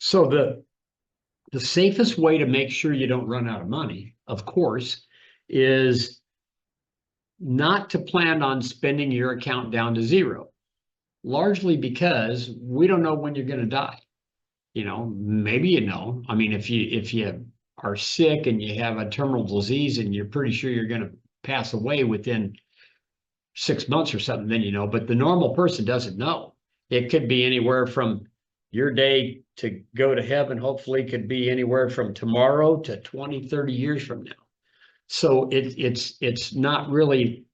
So the safest way to make sure you don't run out of money, of course, is not to plan on spending your account down to zero, largely because we don't know when you're going to die. You know, maybe you know. I mean, if you are sick and you have a terminal disease and you're pretty sure you're going to pass away within 6 months or something, then you know. But the normal person doesn't know. It could be anywhere from your day to go to heaven, hopefully, could be anywhere from tomorrow to 20, 30 years from now. So it's not really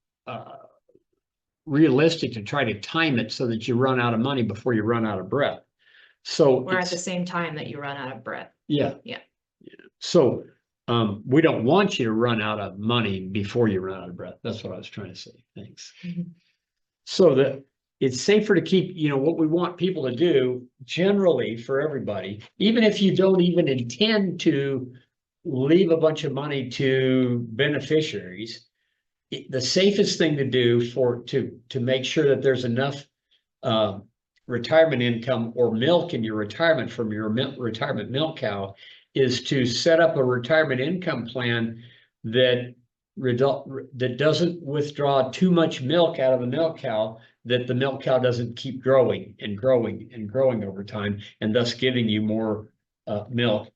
realistic to try to time it so that you run out of money before you run out of breath. So Or at the same time that you run out of breath. Yeah. So we don't want you to run out of money before you run out of breath. That's what I was trying to say. Thanks. So that it's safer to keep, you know, what we want people to do generally for everybody, even if you don't even intend to leave a bunch of money to beneficiaries, the safest thing to do to make sure that there's enough retirement income or milk in your retirement from your retirement milk cow is to set up a retirement income plan that doesn't withdraw too much milk out of the milk cow, that the milk cow doesn't keep growing and growing and growing over time, and thus giving you more milk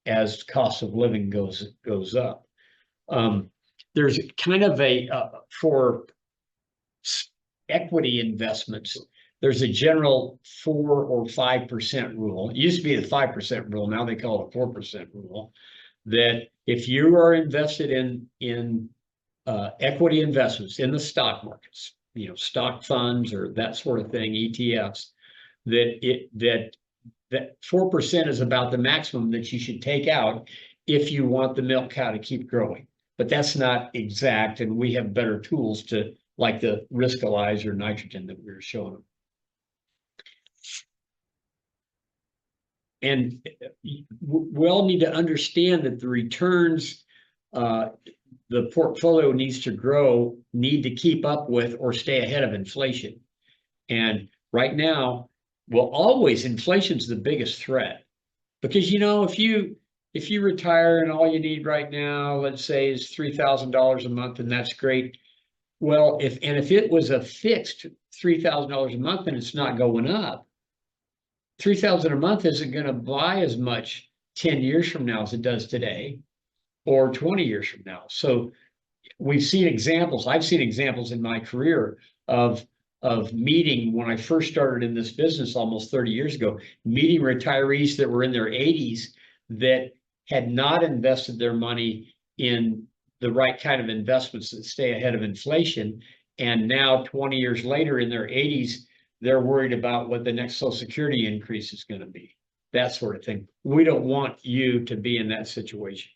as cost of living goes up. There's kind of a for equity investments, there's a general 4 or 5% rule. It used to be the 5% rule. Now they call it a 4% rule. That if you are invested in equity investments in the stock markets, you know, stock funds or that sort of thing, ETFs, that 4% is about the maximum that you should take out if you want the milk cow to keep growing. But that's not exact, and we have better tools to, like the Riskalyzer nitrogen that we were showing them. And we all need to understand that the returns the portfolio needs to grow need to keep up with or stay ahead of inflation. And right now, well, always inflation's the biggest threat, because, you know, if you retire and all you need right now, let's say, is $3,000 a month, and that's great. Well, if it was a fixed $3,000 a month and it's not going up, $3,000 a month isn't going to buy as much 10 years from now as it does today, or 20 years from now. So we've seen examples. I've seen examples in my career of meeting, when I first started in this business almost 30 years ago, meeting retirees that were in their 80s that had not invested their money in the right kind of investments that stay ahead of inflation. And now 20 years later in their 80s, they're worried about what the next Social Security increase is going to be, that sort of thing. We don't want you to be in that situation.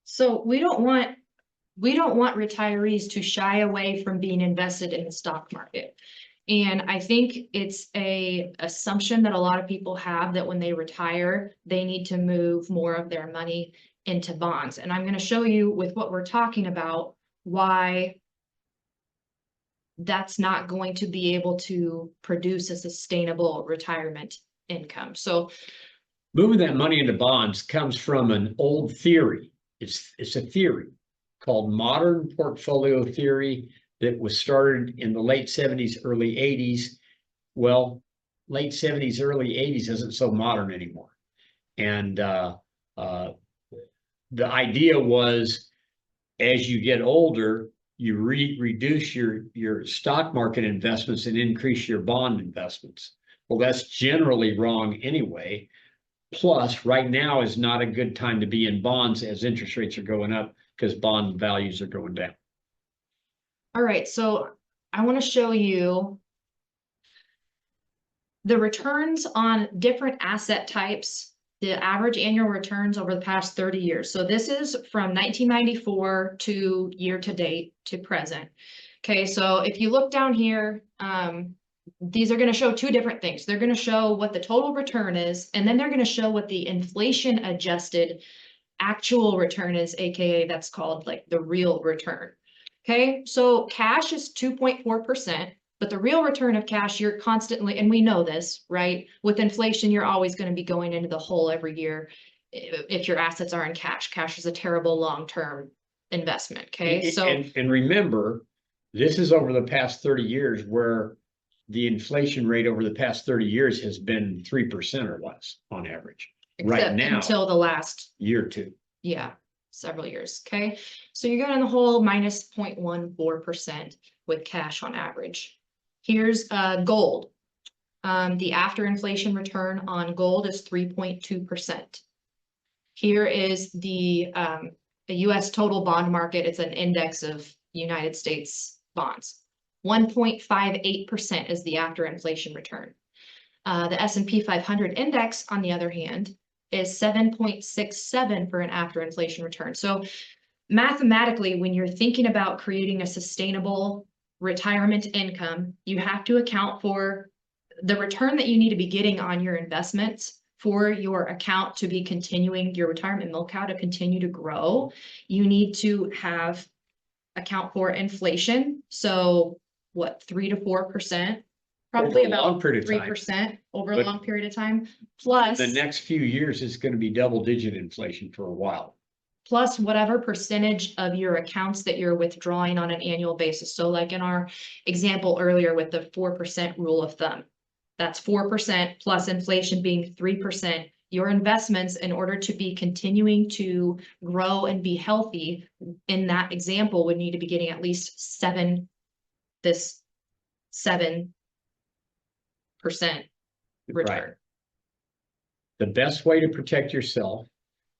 So we don't want retirees to shy away from being invested in the stock market. And I think it's an assumption that a lot of people have, that when they retire, they need to move more of their money into bonds. And I'm going to show you with what we're talking about why that's not going to be able to produce a sustainable retirement income. So moving that money into bonds comes from an old theory. It's a theory called modern portfolio theory that was started in the late 70s, early 80s. Well, late 70s, early 80s isn't so modern anymore. And the idea was, as you get older, you reduce your stock market investments and increase your bond investments. Well, that's generally wrong anyway. Plus, right now is not a good time to be in bonds as interest rates are going up, because bond values are going down. All right, so I want to show you the returns on different asset types, the average annual returns over the past 30 years. So this is from 1994 to year to date to present. Okay, so if you look down here, these are going to show two different things. They're going to show what the total return is, and then they're going to show what the inflation adjusted actual return is, aka that's called like the real return. Okay, so cash is 2.4%. But the real return of cash, you're constantly, and we know this, right? With inflation, you're always going to be going into the hole every year if your assets are in cash. Cash is a terrible long-term investment, okay? So And remember, this is over the past 30 years where the inflation rate over the past 30 years has been 3% or less on average. Right except now, until the last, year or two. yeah, several years, okay? So you're going in the hole minus 0.14% with cash on average. Here's gold. The after inflation return on gold is 3.2%. Here is the US total bond market. It's an index of United States bonds. 1.58% is the after inflation return. The S&P 500 index, on the other hand, is 7.67 for an after inflation return. So mathematically, when you're thinking about creating a sustainable retirement income, you have to account for the return that you need to be getting on your investments for your account to be continuing, your retirement milk cow to continue to grow. You need to have account for inflation. So what, 3 to 4%, probably Over a long about period of time. 3% over a But long period of time. Plus, The next few years is going to be double-digit inflation for a while. plus whatever percentage of your accounts that you're withdrawing on an annual basis. So like in our example earlier with the 4% rule of thumb, that's 4% plus inflation being 3%. Your investments, in order to be continuing to grow and be healthy, in that example, would need to be getting at least 7% return. Right. The best way to protect yourself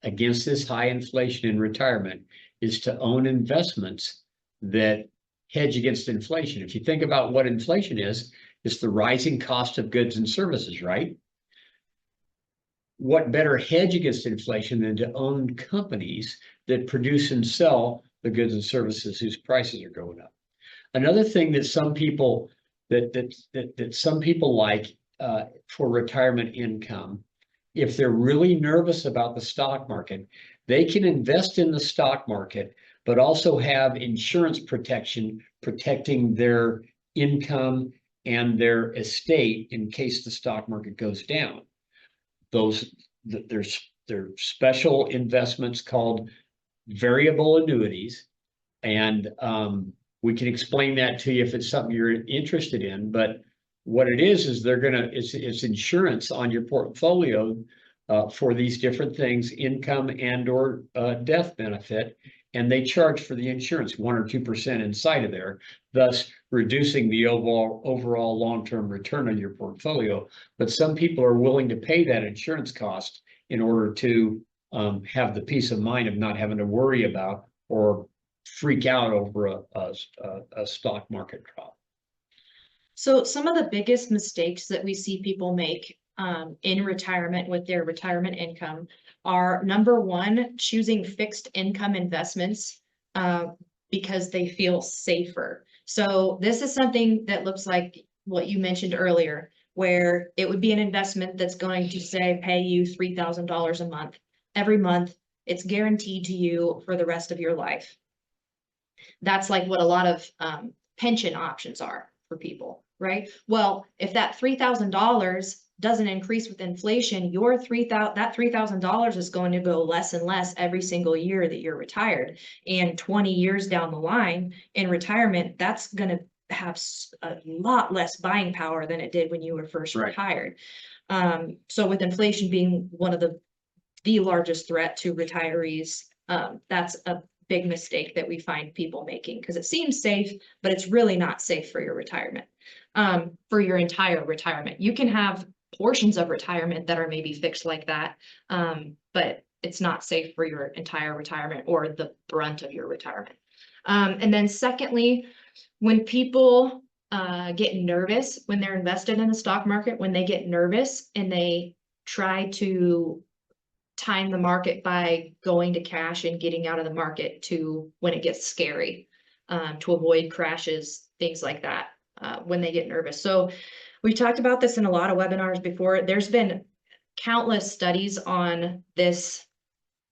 against this high inflation in retirement is to own investments that hedge against inflation. If you think about what inflation is, it's the rising cost of goods and services, right? What better hedge against inflation than to own companies that produce and sell the goods and services whose prices are going up? Another thing that some people like for retirement income, if they're really nervous about the stock market, they can invest in the stock market, but also have insurance protection protecting their income and their estate in case the stock market goes down. There's special investments called variable annuities, and we can explain that to you if it's something you're interested in. But what it is it's insurance on your portfolio for these different things, income and or death benefit, and they charge for the insurance 1 or 2% inside of there, thus reducing the overall long-term return on your portfolio. But some people are willing to pay that insurance cost in order to have the peace of mind of not having to worry about or freak out over a stock market drop. So some of the biggest mistakes that we see people make in retirement with their retirement income are, number one, choosing fixed income investments because they feel safer. So this is something that looks like what you mentioned earlier, where it would be an investment that's going to say, pay you $3,000 a month. Every month, it's guaranteed to you for the rest of your life. That's like what a lot of pension options are for people, right? Well, if that $3,000 doesn't increase with inflation, that $3,000 is going to go less and less every single year that you're retired. And 20 years down the line in retirement, that's going to have a lot less buying power than it did when you were first retired. So with inflation being one of the largest threat to retirees, that's a big mistake that we find people making, because it seems safe, but it's really not safe for your retirement, for your entire retirement. You can have portions of retirement that are maybe fixed like that, but it's not safe for your entire retirement or the brunt of your retirement. And then secondly, when people get nervous when they're invested in the stock market, when they get nervous and they try to time the market by going to cash and getting out of the market to when it gets scary, to avoid crashes, things like that, when they get nervous. So we've talked about this in a lot of webinars before. There's been countless studies on this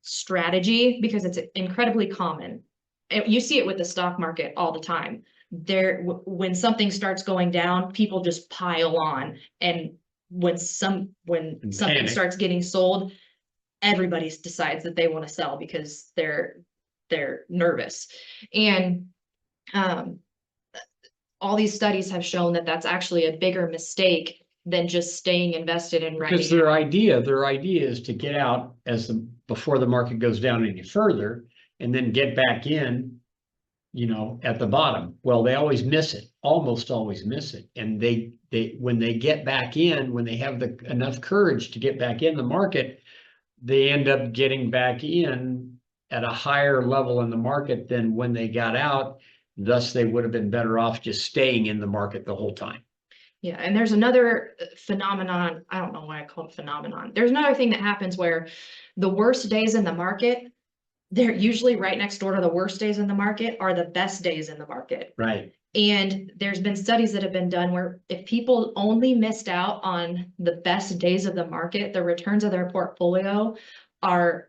strategy because it's incredibly common. You see it with the stock market all the time. when something starts going down, people just pile on. And when something panic. starts getting sold, everybody decides that they want to sell because they're nervous. And all these studies have shown that that's actually a bigger mistake than just staying invested and riding. Because their idea is to get out before the market goes down any further, and then get back in, at the bottom. Well, they always miss it, almost always miss it. And when they get back in, when they have enough courage to get back in the market, they end up getting back in at a higher level in the market than when they got out. Thus, they would have been better off just staying in the market the whole time. Yeah, and there's another phenomenon. I don't know why I call it phenomenon. There's another thing that happens where the worst days in the market, they're usually right next door to the worst days in the market are the best days in the market. Right. And there's been studies that have been done where if people only missed out on the best days of the market, the returns of their portfolio are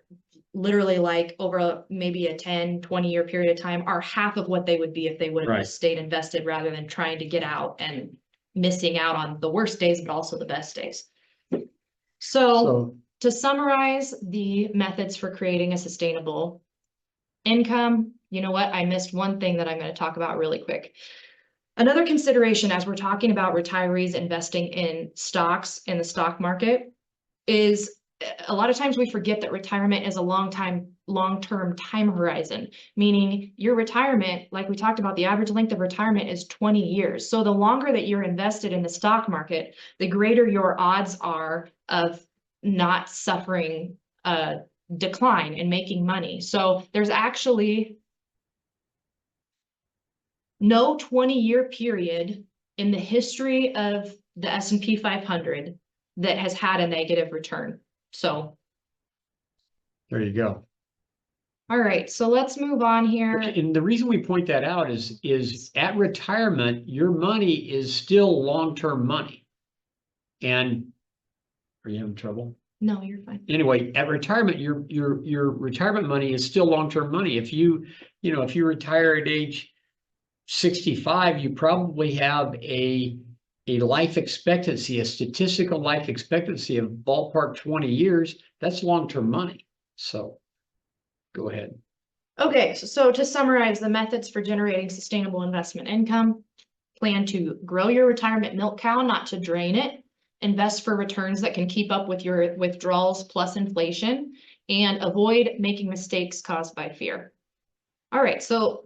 literally like over maybe a 10-20 year period of time are half of what they would be if they would have just stayed invested rather than trying to get out and missing out on the worst days, but also the best days. So to summarize the methods for creating a sustainable income, you know what? I missed one thing that I'm going to talk about really quick. Another consideration as we're talking about retirees investing in stocks in the stock market is a lot of times we forget that retirement is a long-term time horizon, meaning your retirement, like we talked about, the average length of retirement is 20 years. So the longer that you're invested in the stock market, the greater your odds are of not suffering a decline and making money. So there's actually no 20-year period in the history of the S&P 500 that has had a negative return. So there you go. All right, so let's move on here. And the reason we point that out is at retirement, your money is still long-term money. And are you having trouble? No, you're fine. Anyway, at retirement, your retirement money is still long-term money. If you retire at age 65, you probably have a life expectancy, a statistical life expectancy of ballpark 20 years. That's long-term money. So go ahead. Okay, so to summarize the methods for generating sustainable investment income, plan to grow your retirement milk cow, not to drain it. Invest for returns that can keep up with your withdrawals plus inflation, and avoid making mistakes caused by fear. All right, so